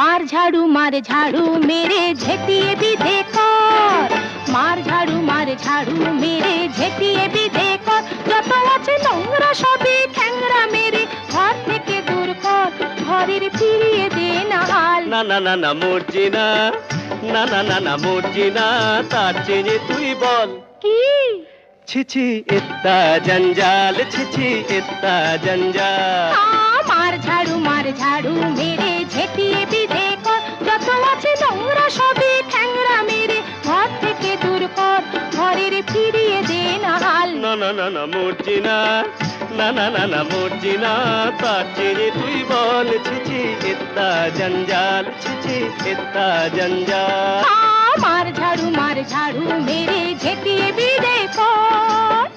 मार झाड़ू मेरे झेटिए विधे कर मार झाड़ू मेरे झेटिए विधे कर যত আছে নোংরা সবই ঠ্যাংরা মেরে ঘর থেকে দূর কর ঘরের ফিরিয়ে দে না হাল না না না না মর্জিনা না না না না মর্জিনা তার চেয়ে তুই বল কি ছিছি ইত্তা জঞ্জাল ছিছি ইত্তা জঞ্জাল মার ঝাড়ু মেরে ঝেটিয়ে বিধে কর যত আছে নোংরা সবই ঠ্যাংরা মেরে ঘর থেকে দূর কর ঘরের ফিরিয়ে দে না হাল না না না না মর্জিনা না না না না মর্জিনা তার চেয়ে তুই বল ছিছি ইত্তা জঞ্জাল ছিছি ইত্তা জঞ্জাল মার ঝাড়ু মেরে ঝেটিয়ে বিধে কর